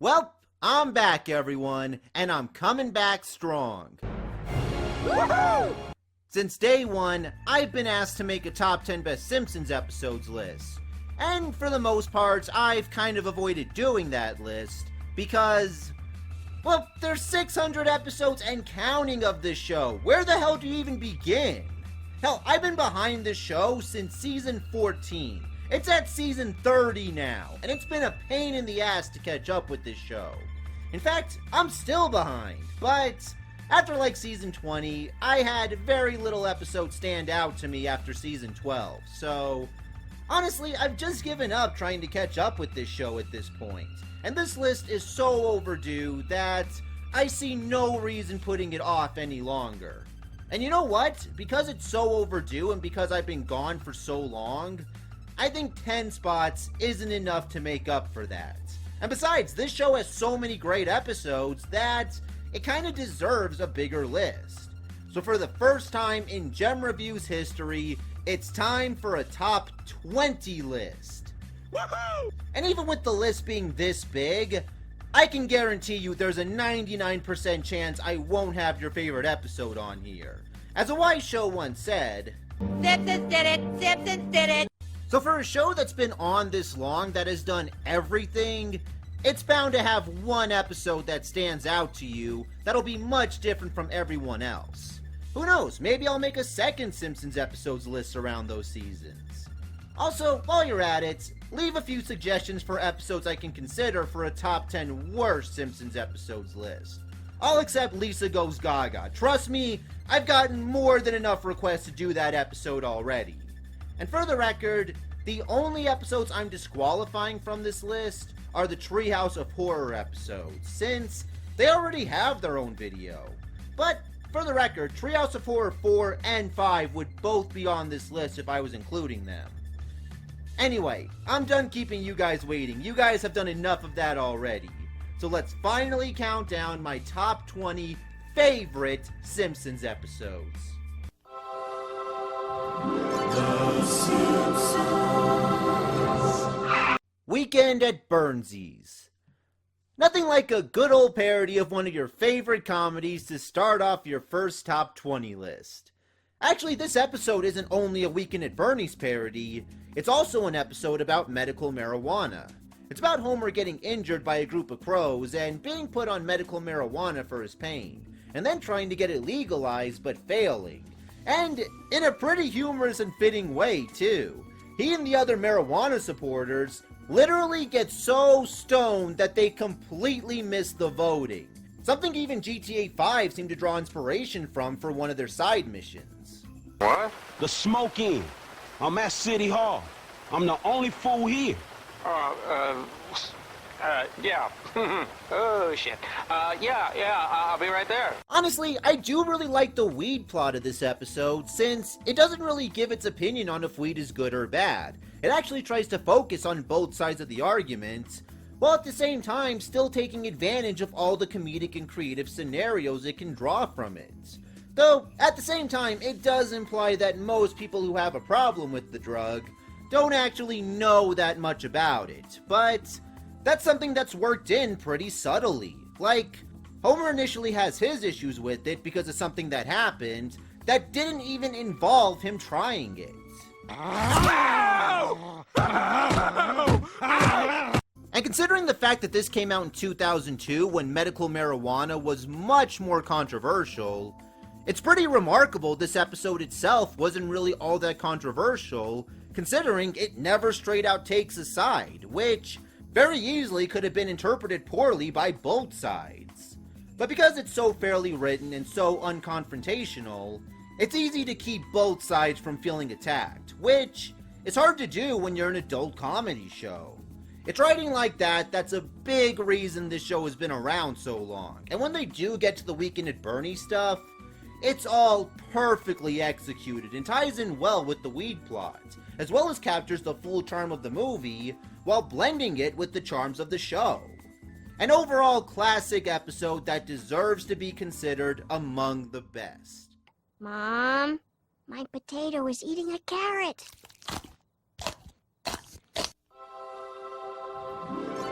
Well, I'm back, everyone, and I'm coming back strong. Woohoo! Since day one, I've been asked to make a top 10 best Simpsons episodes list. And for the most part, I've kind of avoided doing that list because, well, there's 600 episodes and counting of this show. Where the hell do you even begin? Hell, I've been behind this show since season 14. It's at season 30 now, and it's been a pain in the ass to catch up with this show. In fact, I'm still behind, but after like season 20, I had very little episodes stand out to me after season 12, so honestly, I've just given up trying to catch up with this show at this point. And this list is so overdue that I see no reason putting it off any longer. And you know what? Because it's so overdue and because I've been gone for so long, I think 10 spots isn't enough to make up for that. And besides, this show has so many great episodes that it kind of deserves a bigger list. So for the first time in Jem Reviews history, it's time for a top 20 list. Woohoo! And even with the list being this big, I can guarantee you there's a 99% chance I won't have your favorite episode on here. As a wise show once said, Simpsons did it! Simpsons did it! so for a show that's been on this long, that has done everything, it's bound to have one episode that stands out to you that'll be much different from everyone else. Who knows, maybe I'll make a second Simpsons episodes list around those seasons. Also, while you're at it, leave a few suggestions for episodes I can consider for a top 10 worst Simpsons episodes list. I'll accept Lisa Goes Gaga. Trust me, I've gotten more than enough requests to do that episode already. And for the record, the only episodes I'm disqualifying from this list are the Treehouse of Horror episodes, since they already have their own video. But for the record, Treehouse of Horror 4 and 5 would both be on this list if I was including them. Anyway, I'm done keeping you guys waiting. You guys have done enough of that already. So let's finally count down my top 20 favorite Simpsons episodes. The Simpsons. Weekend at Burnsies. Nothing like a good old parody of one of your favorite comedies to start off your first top 20 list. Actually, this episode isn't only a Weekend at Bernie's parody, it's also an episode about medical marijuana. It's about Homer getting injured by a group of crows and being put on medical marijuana for his pain, and then trying to get it legalized but failing. And in a pretty humorous and fitting way, too. He and the other marijuana supporters literally get so stoned that they completely miss the voting. Something even GTA 5 seemed to draw inspiration from for one of their side missions. What? The smoke in. I'm at City Hall. I'm the only fool here. Yeah. Oh, shit. I'll be right there. Honestly, I do really like the weed plot of this episode, since it doesn't really give its opinion on if weed is good or bad. It actually tries to focus on both sides of the argument, while at the same time still taking advantage of all the comedic and creative scenarios it can draw from it. Though, at the same time, it does imply that most people who have a problem with the drug don't actually know that much about it, but that's something that's worked in pretty subtly. Like, Homer initially has his issues with it because of something that happened that didn't even involve him trying it. And considering the fact that this came out in 2002 when medical marijuana was much more controversial, it's pretty remarkable this episode itself wasn't really all that controversial, considering it never straight out takes a side, which very easily could have been interpreted poorly by both sides. But because it's so fairly written and so unconfrontational, it's easy to keep both sides from feeling attacked, which is hard to do when you're an adult comedy show. It's writing like that that's a big reason this show has been around so long, and when they do get to the Weekend at Bernie stuff, it's all perfectly executed and ties in well with the weed plot, as well as captures the full charm of the movie while blending it with the charms of the show. An overall classic episode that deserves to be considered among the best. Mom, my potato is eating a carrot.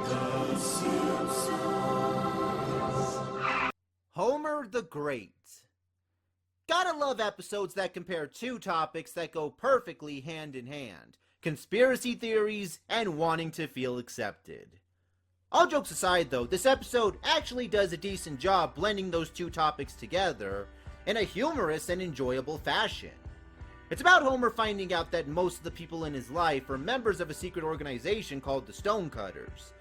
The Simpsons. Great. Gotta love episodes that compare two topics that go perfectly hand in hand: conspiracy theories and wanting to feel accepted. All jokes aside though, this episode actually does a decent job blending those two topics together in a humorous and enjoyable fashion. It's about Homer finding out that most of the people in his life are members of a secret organization called the Stonecutters.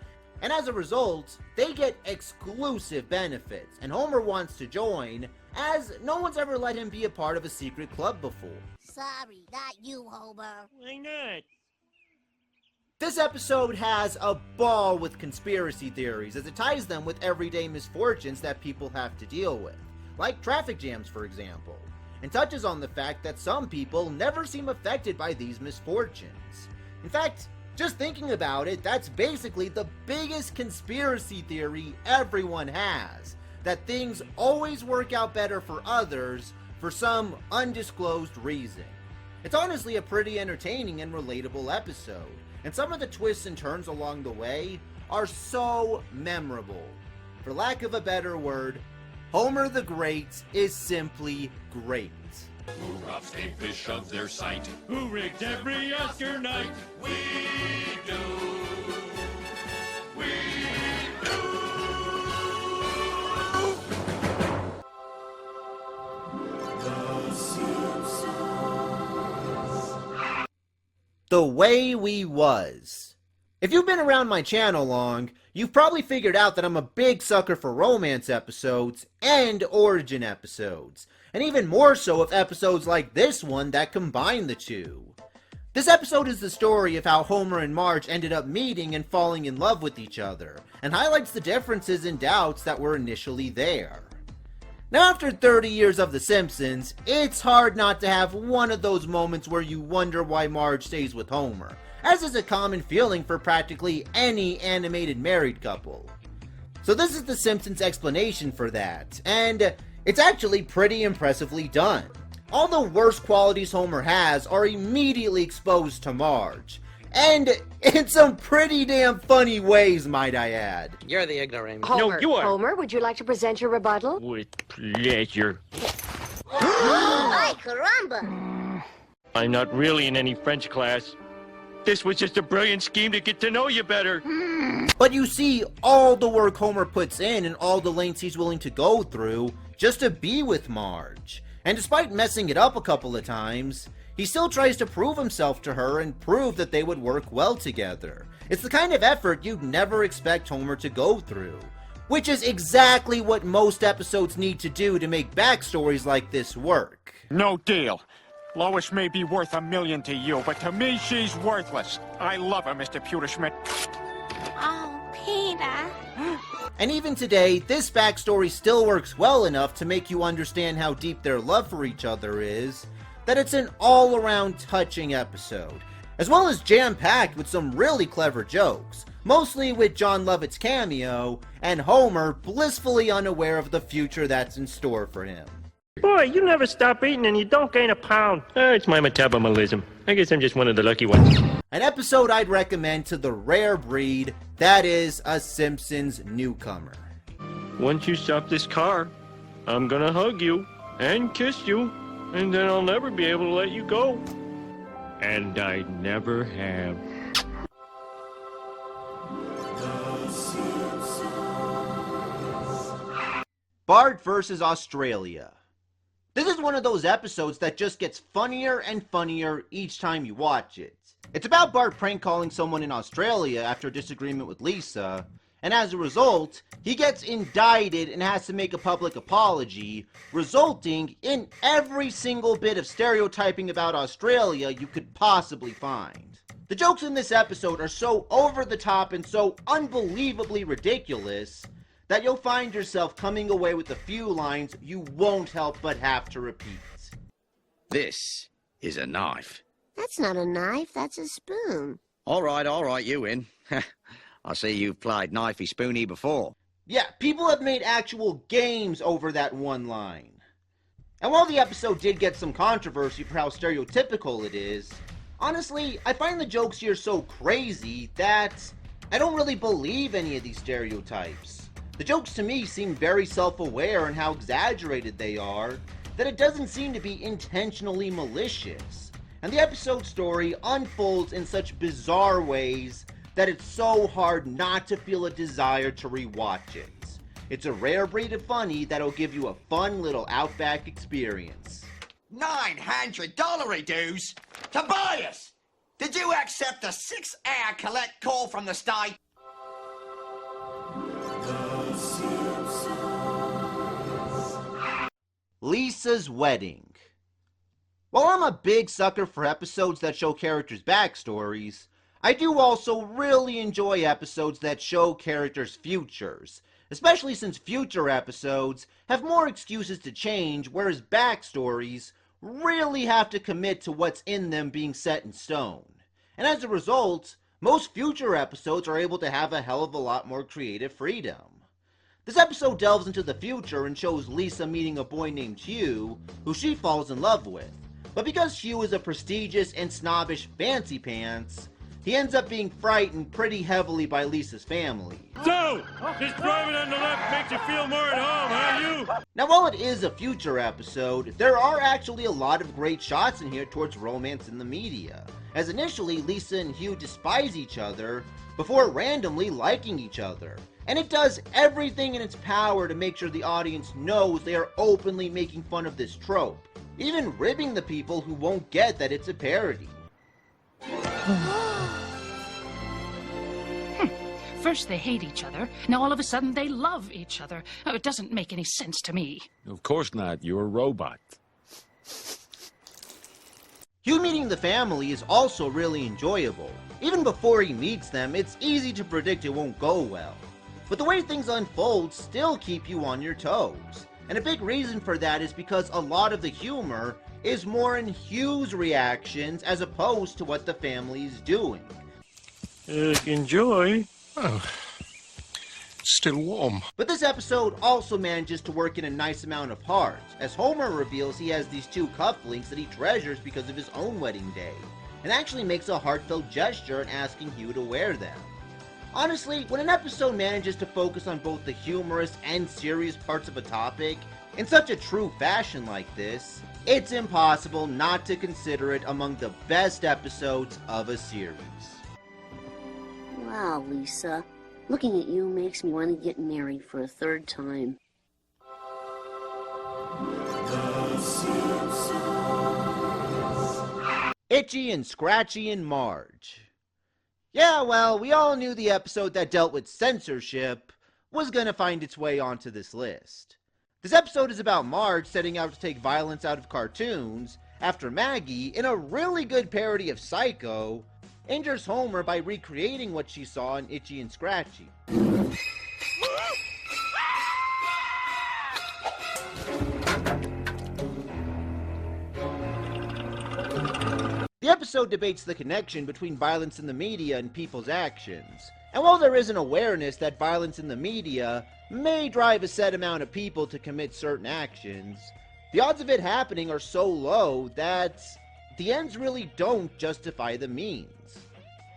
And as a result, they get exclusive benefits, and Homer wants to join, as no one's ever let him be a part of a secret club before. Sorry, not you, Homer. Why not? This episode has a ball with conspiracy theories, as it ties them with everyday misfortunes that people have to deal with, like traffic jams for example, and touches on the fact that some people never seem affected by these misfortunes. In fact, just thinking about it, that's basically the biggest conspiracy theory everyone has, that things always work out better for others for some undisclosed reason. It's honestly a pretty entertaining and relatable episode, and some of the twists and turns along the way are so memorable. For lack of a better word, Homer the Great is simply great. Who robs game fish of their sight? Who rigged every Oscar night? We do. We do. The Way We Was. If you've been around my channel long, you've probably figured out that I'm a big sucker for romance episodes and origin episodes, and even more so of episodes like this one that combine the two. This episode is the story of how Homer and Marge ended up meeting and falling in love with each other, and highlights the differences and doubts that were initially there. Now, after 30 years of The Simpsons, it's hard not to have one of those moments where you wonder why Marge stays with Homer, as is a common feeling for practically any animated married couple. So this is The Simpsons' explanation for that, and it's actually pretty impressively done. All the worst qualities Homer has are immediately exposed to Marge, and in some pretty damn funny ways, might I add. You're the ignoramus. No, you are. Homer, would you like to present your rebuttal? With pleasure. Ay, caramba! I'm not really in any French class. This was just a brilliant scheme to get to know you better. But you see all the work Homer puts in and all the lengths he's willing to go through just to be with Marge. And despite messing it up a couple of times, he still tries to prove himself to her and prove that they would work well together. It's the kind of effort you'd never expect Homer to go through, which is exactly what most episodes need to do to make backstories like this work. No deal. Lois may be worth $1 million to you, but to me, she's worthless. I love her, Mr. Pewterschmidt. Oh, Peter. And even today, this backstory still works well enough to make you understand how deep their love for each other is, that it's an all-around touching episode, as well as jam-packed with some really clever jokes, mostly with John Lovett's cameo, and Homer blissfully unaware of the future that's in store for him. Boy, you never stop eating and you don't gain a pound. It's my metabolism. I guess I'm just one of the lucky ones. An episode I'd recommend to the rare breed that is a Simpsons newcomer. Once you stop this car, I'm gonna hug you and kiss you, and then I'll never be able to let you go. And I never have. Bart vs. Australia. This is one of those episodes that just gets funnier and funnier each time you watch it. It's about Bart prank calling someone in Australia after a disagreement with Lisa, and as a result, he gets indicted and has to make a public apology, resulting in every single bit of stereotyping about Australia you could possibly find. The jokes in this episode are so over the top and so unbelievably ridiculous that you'll find yourself coming away with a few lines you won't help but have to repeat. This is a knife. That's not a knife, that's a spoon. All right, you win. I see you've played knifey spoony before. Yeah, people have made actual games over that one line. And while the episode did get some controversy for how stereotypical it is, honestly, I find the jokes here so crazy that I don't really believe any of these stereotypes. The jokes to me seem very self-aware in how exaggerated they are, that it doesn't seem to be intentionally malicious. And the episode story unfolds in such bizarre ways that it's so hard not to feel a desire to rewatch it. It's a rare breed of funny that'll give you a fun little Outback experience. $900 dues? Tobias! Did you accept a 6-hour collect call from the state? Lisa's Wedding. While I'm a big sucker for episodes that show characters' backstories, I do also really enjoy episodes that show characters' futures, especially since future episodes have more excuses to change, whereas backstories really have to commit to what's in them being set in stone. And as a result, most future episodes are able to have a hell of a lot more creative freedom. This episode delves into the future and shows Lisa meeting a boy named Hugh, who she falls in love with. But because Hugh is a prestigious and snobbish fancy pants, he ends up being frightened pretty heavily by Lisa's family. So, this driving on the left makes you feel more at home, huh, you? Now, while it is a future episode, there are actually a lot of great shots in here towards romance in the media, as initially Lisa and Hugh despise each other before randomly liking each other. And it does everything in its power to make sure the audience knows they are openly making fun of this trope, even ribbing the people who won't get that it's a parody. First they hate each other, now all of a sudden they love each other. Oh, it doesn't make any sense to me. Of course not, you're a robot. Hugh meeting the family is also really enjoyable. Even before he meets them, it's easy to predict it won't go well. But the way things unfold still keep you on your toes. And a big reason for that is because a lot of the humor is more in Hugh's reactions as opposed to what the family is doing. Enjoy. Oh, still warm. But this episode also manages to work in a nice amount of heart, as Homer reveals he has these 2 cufflinks that he treasures because of his own wedding day, and actually makes a heartfelt gesture in asking Hugh to wear them. Honestly, when an episode manages to focus on both the humorous and serious parts of a topic in such a true fashion like this, it's impossible not to consider it among the best episodes of a series. Wow, Lisa. Looking at you makes me want to get married for a 3rd time. Itchy and Scratchy and Marge. Yeah, well, we all knew the episode that dealt with censorship was gonna find its way onto this list. This episode is about Marge setting out to take violence out of cartoons after Maggie, in a really good parody of Psycho, injures Homer by recreating what she saw in Itchy and Scratchy. The episode debates the connection between violence in the media and people's actions. And while there is an awareness that violence in the media may drive a set amount of people to commit certain actions, the odds of it happening are so low that the ends really don't justify the means.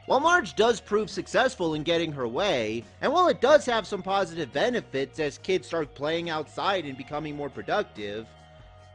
While Marge does prove successful in getting her way, and while it does have some positive benefits as kids start playing outside and becoming more productive,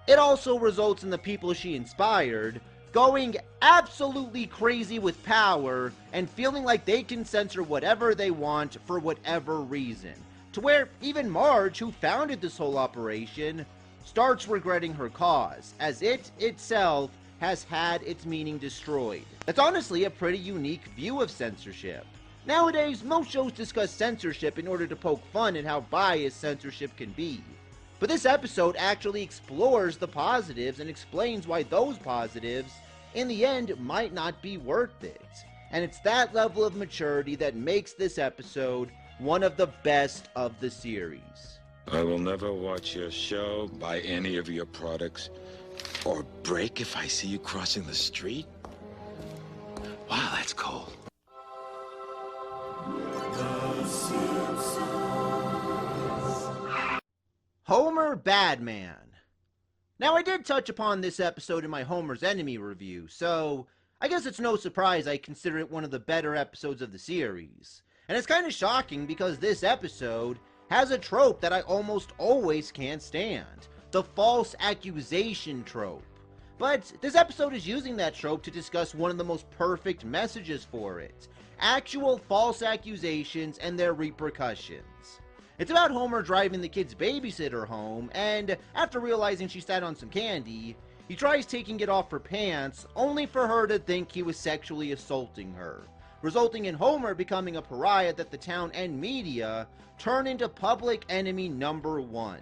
it also results in the people she inspired going absolutely crazy with power and feeling like they can censor whatever they want for whatever reason, to where even Marge, who founded this whole operation, starts regretting her cause, as it itself has had its meaning destroyed. That's honestly a pretty unique view of censorship. Nowadays, most shows discuss censorship in order to poke fun at how biased censorship can be. But this episode actually explores the positives and explains why those positives, in the end, might not be worth it. And it's that level of maturity that makes this episode one of the best of the series. I will never watch your show, buy any of your products, or break if I see you crossing the street. Wow, that's cold. Homer Badman. Now, I did touch upon this episode in my Homer's Enemy review, so I guess it's no surprise I consider it one of the better episodes of the series. And it's kind of shocking because this episode has a trope that I almost always can't stand, the false accusation trope. But this episode is using that trope to discuss one of the most perfect messages for it, actual false accusations and their repercussions. It's about Homer driving the kid's babysitter home, and after realizing she sat on some candy, he tries taking it off her pants, only for her to think he was sexually assaulting her, resulting in Homer becoming a pariah that the town and media turn into public enemy number one.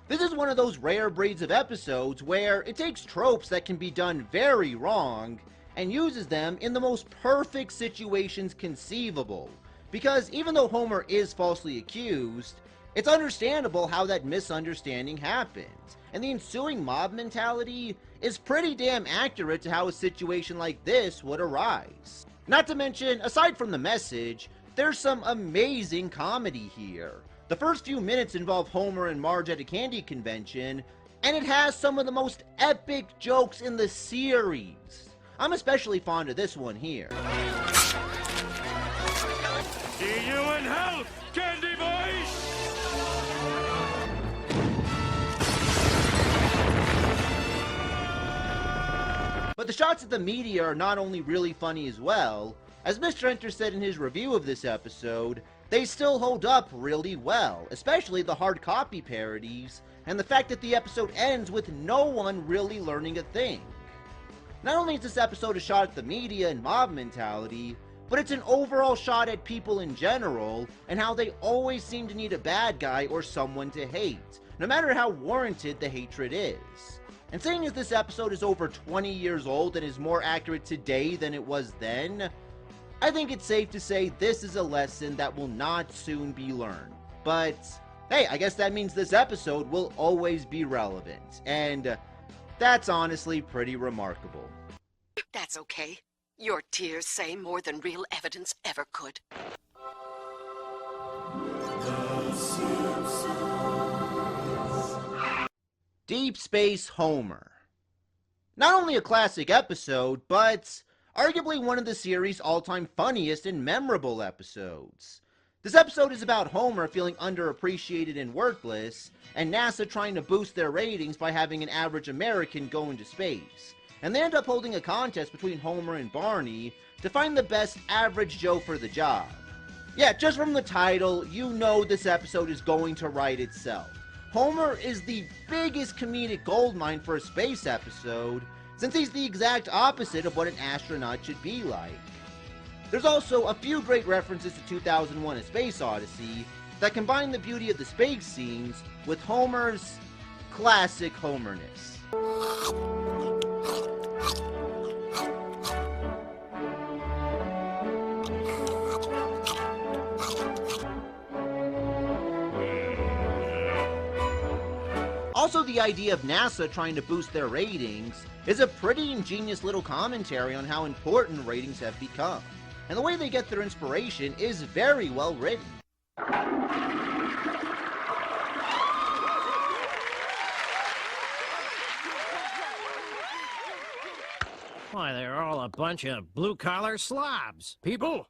This is one of those rare breeds of episodes where it takes tropes that can be done very wrong and uses them in the most perfect situations conceivable. Because even though Homer is falsely accused, it's understandable how that misunderstanding happened, and the ensuing mob mentality is pretty damn accurate to how a situation like this would arise. Not to mention, aside from the message, there's some amazing comedy here. The first few minutes involve Homer and Marge at a candy convention, and it has some of the most epic jokes in the series. I'm especially fond of this one here. See you in hell, Candy Boys! But the shots of the media are not only really funny as well, as Mr. Enter said in his review of this episode, they still hold up really well, especially the hard copy parodies, and the fact that the episode ends with no one really learning a thing. Not only is this episode a shot at the media and mob mentality, but it's an overall shot at people in general, and how they always seem to need a bad guy or someone to hate, no matter how warranted the hatred is. And seeing as this episode is over 20 years old and is more accurate today than it was then, I think it's safe to say this is a lesson that will not soon be learned. But, hey, I guess that means this episode will always be relevant, and that's honestly pretty remarkable. That's okay. Your tears say more than real evidence ever could. Deep Space Homer. Not only a classic episode, but arguably one of the series' all-time funniest and memorable episodes. This episode is about Homer feeling underappreciated and worthless, and NASA trying to boost their ratings by having an average American go into space. And they end up holding a contest between Homer and Barney to find the best average Joe for the job. Yeah, just from the title, you know this episode is going to write itself. Homer is the biggest comedic goldmine for a space episode, since he's the exact opposite of what an astronaut should be like. There's also a few great references to 2001: A Space Odyssey that combine the beauty of the space scenes with Homer's classic Homerness. Also, the idea of NASA trying to boost their ratings is a pretty ingenious little commentary on how important ratings have become, and the way they get their inspiration is very well written. Why, they're all a bunch of blue-collar slobs. People,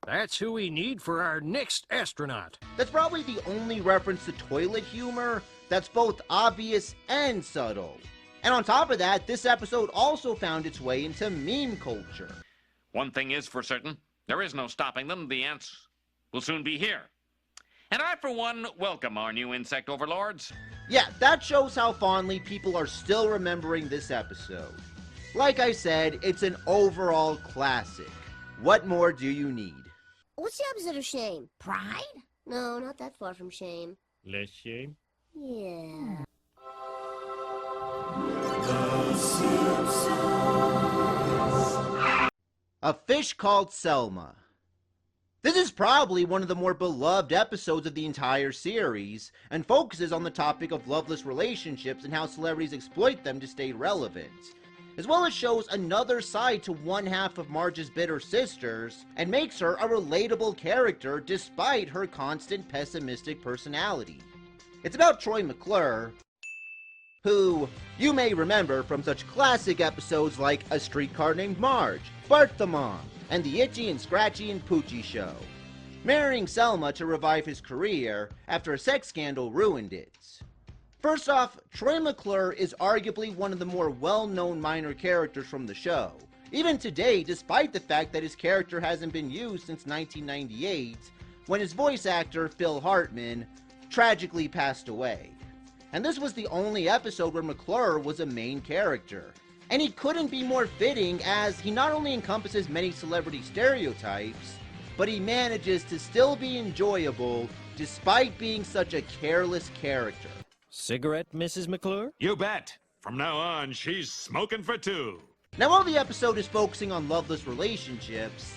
that's who we need for our next astronaut. That's probably the only reference to toilet humor that's both obvious and subtle. And on top of that, this episode also found its way into meme culture. One thing is for certain, there is no stopping them. The ants will soon be here. And I, for one, welcome our new insect overlords. Yeah, that shows how fondly people are still remembering this episode. Like I said, it's an overall classic. What more do you need? What's the opposite of shame? Pride? No, not that far from shame. Less shame? Yeah. A Fish Called Selma. This is probably one of the more beloved episodes of the entire series, and focuses on the topic of loveless relationships and how celebrities exploit them to stay relevant, as well as shows another side to one half of Marge's bitter sisters, and makes her a relatable character despite her constant pessimistic personality. It's about Troy McClure, who you may remember from such classic episodes like A Streetcar Named Marge, Bart the Mom, and The Itchy and Scratchy and Poochie Show. marrying Selma to revive his career after a sex scandal ruined it. First off, Troy McClure is arguably one of the more well-known minor characters from the show, even today, despite the fact that his character hasn't been used since 1998, when his voice actor, Phil Hartman, tragically passed away. And this was the only episode where McClure was a main character. And he couldn't be more fitting, as he not only encompasses many celebrity stereotypes, but he manages to still be enjoyable despite being such a careless character. Cigarette, Mrs. McClure? You bet. From now on, she's smoking for two. Now, while the episode is focusing on loveless relationships,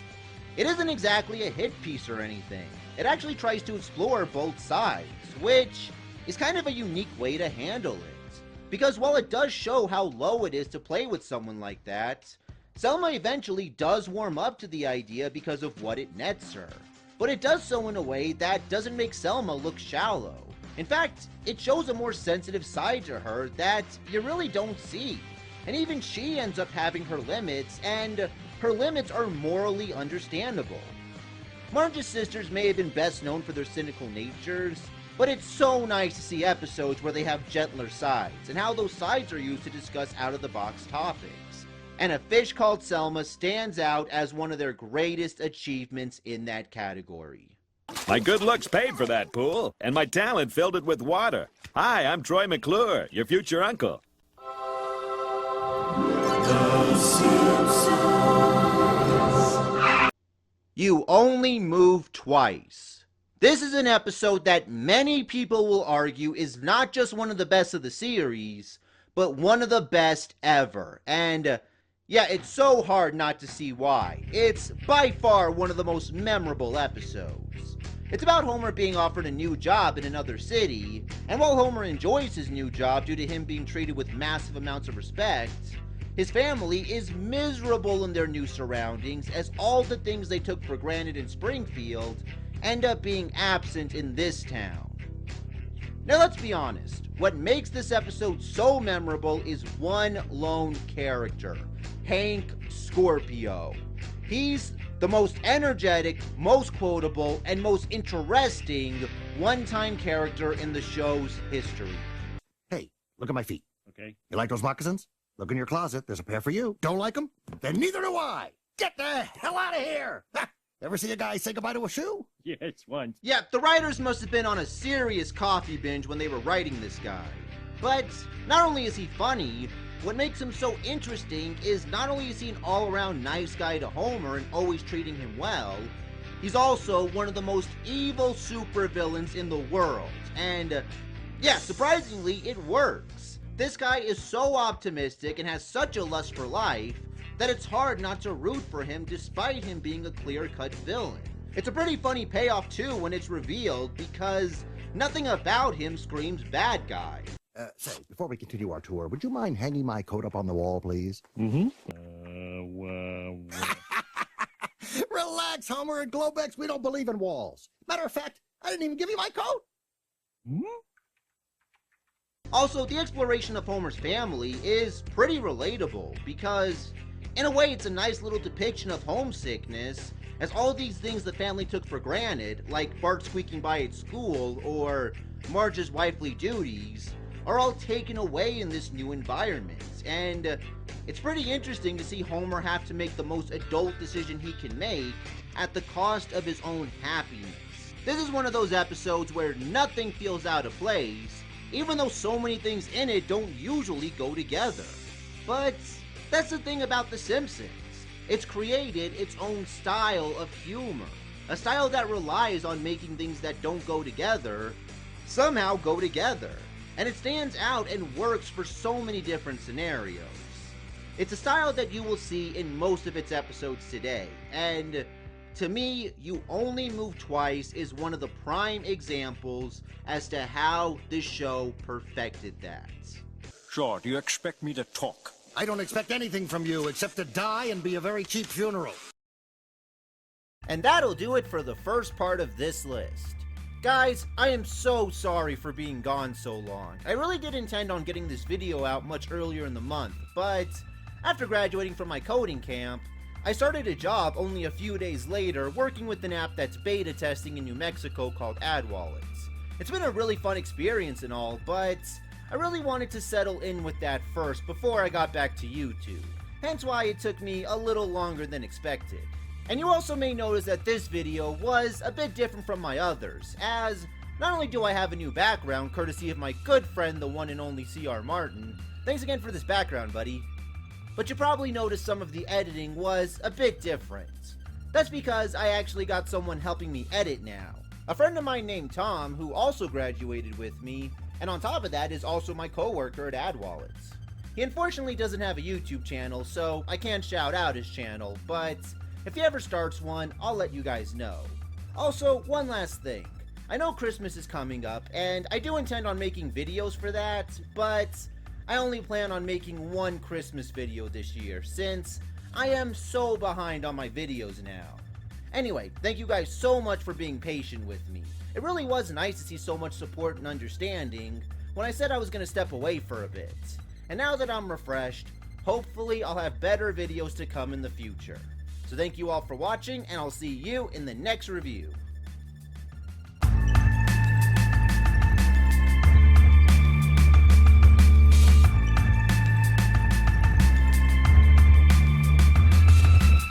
it isn't exactly a hit piece or anything. It actually tries to explore both sides, which is kind of a unique way to handle it. Because while it does show how low it is to play with someone like that, Selma eventually does warm up to the idea because of what it nets her. But it does so in a way that doesn't make Selma look shallow. In fact, it shows a more sensitive side to her that you really don't see. And even she ends up having her limits, and her limits are morally understandable. Marge's sisters may have been best known for their cynical natures, but it's so nice to see episodes where they have gentler sides, and how those sides are used to discuss out-of-the-box topics. And A Fish Called Selma stands out as one of their greatest achievements in that category. My good looks paid for that pool, and my talent filled it with water. Hi, I'm Troy McClure, your future uncle. You only move twice. This is an episode that many people will argue is not just one of the best of the series, but one of the best ever. And yeah, it's so hard not to see why. It's by far one of the most memorable episodes. It's about Homer being offered a new job in another city, and while Homer enjoys his new job due to him being treated with massive amounts of respect, his family is miserable in their new surroundings, as all the things they took for granted in Springfield end up being absent in this town. Now let's be honest, what makes this episode so memorable is one lone character, Hank Scorpio. He's the most energetic, most quotable, and most interesting one-time character in the show's history. Hey, look at my feet. Okay. You like those moccasins? Look in your closet. There's a pair for you. Don't like them? Then neither do I. Get the hell out of here. Ha! Ever see a guy say goodbye to a shoe? Yes, once. Yeah, the writers must have been on a serious coffee binge when they were writing this guy. But not only is he funny, what makes him so interesting is not only is he an all-around nice guy to Homer and always treating him well, he's also one of the most evil supervillains in the world. And yeah, surprisingly, it works. This guy is so optimistic and has such a lust for life that it's hard not to root for him despite him being a clear-cut villain. It's a pretty funny payoff too when it's revealed, because nothing about him screams bad guy. Say, before we continue our tour, would you mind hanging my coat up on the wall, please? Mm-hmm. Relax, Homer and Globex. We don't believe in walls. Matter of fact, I didn't even give you my coat. Hmm? Also, the exploration of Homer's family is pretty relatable, because in a way it's a nice little depiction of homesickness, as all these things the family took for granted, like Bart squeaking by at school or Marge's wifely duties, are all taken away in this new environment. And it's pretty interesting to see Homer have to make the most adult decision he can make at the cost of his own happiness. This is one of those episodes where nothing feels out of place, even though so many things in it don't usually go together. But that's the thing about The Simpsons. It's created its own style of humor, a style that relies on making things that don't go together somehow go together. And it stands out and works for so many different scenarios. It's a style that you will see in most of its episodes today, and to me, You Only Move Twice is one of the prime examples as to how the show perfected that. Sure, do you expect me to talk? I don't expect anything from you except to die and be a very cheap funeral. And that'll do it for the first part of this list. Guys, I am so sorry for being gone so long. I really did intend on getting this video out much earlier in the month, but after graduating from my coding camp, I started a job only a few days later working with an app that's beta testing in New Mexico called AdWallets. It's been a really fun experience and all, but I really wanted to settle in with that first before I got back to YouTube, hence why it took me a little longer than expected. And you also may notice that this video was a bit different from my others, as not only do I have a new background courtesy of my good friend the one and only C.R. Martin, thanks again for this background, buddy, but you probably noticed some of the editing was a bit different. That's because I actually got someone helping me edit now. A friend of mine named Tom, who also graduated with me, and on top of that is also my coworker at AdWallets. He unfortunately doesn't have a YouTube channel, so I can't shout out his channel, but if he ever starts one, I'll let you guys know. Also, one last thing. I know Christmas is coming up, and I do intend on making videos for that, but I only plan on making one Christmas video this year, since I am so behind on my videos now. Anyway, thank you guys so much for being patient with me. It really was nice to see so much support and understanding when I said I was going to step away for a bit. And now that I'm refreshed, hopefully I'll have better videos to come in the future. So thank you all for watching, and I'll see you in the next review.